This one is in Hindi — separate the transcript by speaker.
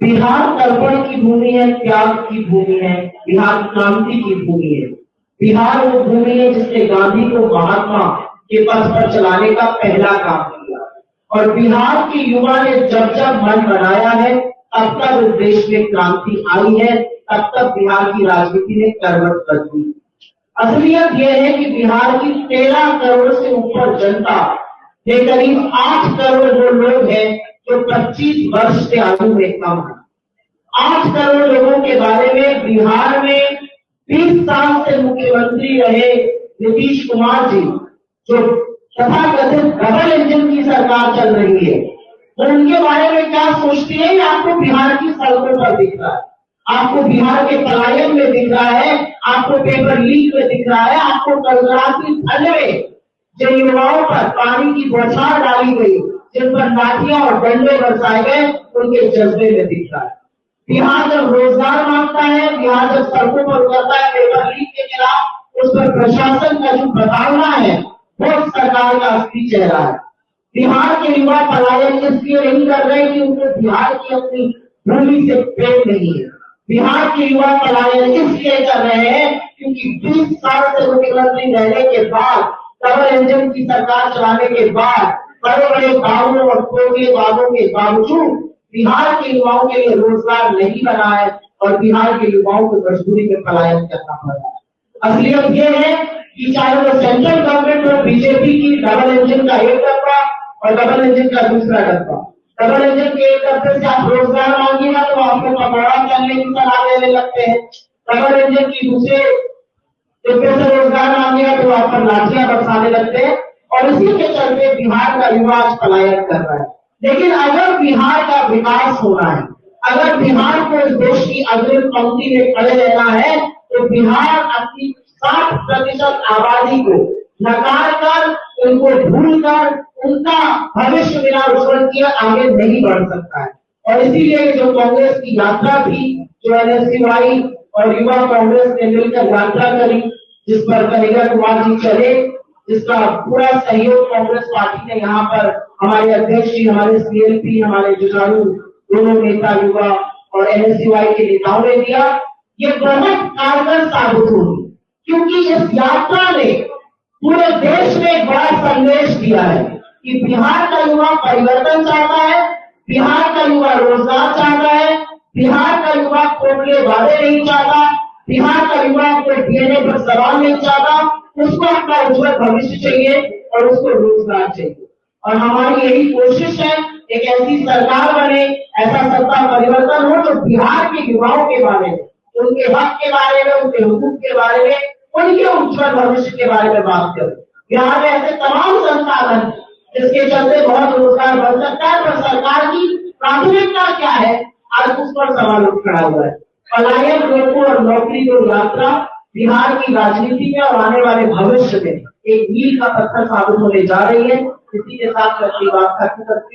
Speaker 1: बिहार तर्पण की भूमि है, त्याग की भूमि है, बिहार क्रांति की भूमि है। बिहार वो भूमि है जिसने गांधी को महात्मा के पथ पर चलाने का पहला काम किया। और बिहार के युवा ने जब जब मन बनाया है तब तक इस देश में क्रांति आई है, तब तक बिहार की राजनीति ने करवट बदली। असलियत यह है कि बिहार की 13 करोड़ से ऊपर जनता के करीब 8 करोड़ वो लोग हैं जो 25 वर्ष से आयु में कम है। 8 करोड़ लोगों के बारे में बिहार में 20 साल से मुख्यमंत्री रहे नीतीश कुमार जी, जो तथाकथित डबल इंजन की सरकार चल रही है, तो उनके बारे में क्या सोचती है? आपको बिहार की सड़कों पर दिख रहा है, आपको बिहार के पलायन में दिख रहा है, आपको पेपर लीक में दिख रहा है, आपको कलराती ठंड में जिन युवाओं पर पानी की बौछार डाली गई, जिन पर लाठियां और डंडे बरसाए गए, उनके जज्बे में दिख रहा है। बिहार जब रोजगार मांगता है, बिहार जब सड़कों पर उतरता है पेपर लीक के खिलाफ, उस पर प्रशासन का जो प्रताड़ना है वो सरकार का असली चेहरा है। बिहार के युवा पलायन इसलिए नहीं कर रहे कि उनको बिहार की अपनी भूमि से प्रेम नहीं है। बिहार के युवा पलायन इसलिए कर रहे हैं क्योंकि 20 साल से मुख्यमंत्री रहने के बाद, डबल इंजन की सरकार चलाने के बाद, बड़े बड़े दावों और खोखले वादों के बावजूद बिहार के युवाओं के लिए रोजगार नहीं बना है और बिहार के युवाओं को मजबूरी में पलायन करना पड़ रहा है। असलियत ये है कि चाहे वो सेंट्रल गवर्नमेंट और बीजेपी की डबल इंजन का एक डब्बा और डबल इंजन का दूसरा डब्बा, डबल इंजन के एक डब्बे से आप रोजगार मांगिएगा तो आपको पकौड़ा करने की सलाह देने लगते हैं, डबल इंजन की दूसरे डब्बे से रोजगार मांगिएगा तो आप पर लाठियां बरसाने लगते हैं। और इसी के चलते बिहार का युवा आज पलायन कर रहा है। लेकिन अगर बिहार का विकास होना है, अगर बिहार को इस देश की अग्रिम पंक्ति में खड़े रहना है, तो बिहार अपनी 60% आबादी को नकार कर, उनको भूल कर, उनका भविष्य बिना उज्जवल किए आगे नहीं बढ़ सकता है। और इसीलिए जो कांग्रेस की यात्रा थी, जो एनएसयूआई और युवा कांग्रेस ने मिलकर यात्रा करी, जिस पर कन्हैया कुमार जी चले, जिसका पूरा सहयोग कांग्रेस पार्टी ने यहाँ पर हमारे अध्यक्ष जी, हमारे सीएलपी, हमारे जुझारू दोनों नेता युवा और एनएसयूआई के नेताओं ने दिया, ये बहुत कारगर साबित होगी। क्योंकि इस यात्रा ने पूरे देश में एक बड़ा संदेश दिया है कि बिहार का युवा परिवर्तन चाहता है, बिहार का युवा रोजगार चाहता है, बिहार का युवा खोखले वादे नहीं चाहता, बिहार का युवा को डीएनए पर सवाल नहीं चाहता, उसको अपना उज्जवल भविष्य चाहिए और उसको रोजगार चाहिए। और हमारी यही कोशिश है, एक ऐसी सरकार बने, ऐसा सत्ता परिवर्तन हो जो बिहार के युवाओं के बारे में, उनके हक के बारे में, उनके हुकूक के बारे में, उनके उज्जवल भविष्य के बारे में बात करें। बिहार में ऐसे तमाम संसाधन जिसके चलते बहुत रोजगार बन सकता है, पर सरकार की प्राथमिकता क्या है, आज उस पर सवाल उठ खड़ा हुआ है। पलायन रोको और नौकरी को यात्रा बिहार की राजनीति में और आने वाले भविष्य में एक मील का पत्थर साबित होने जा रही है। इसी के साथ मैं अपनी बात खत्म करती हूँ।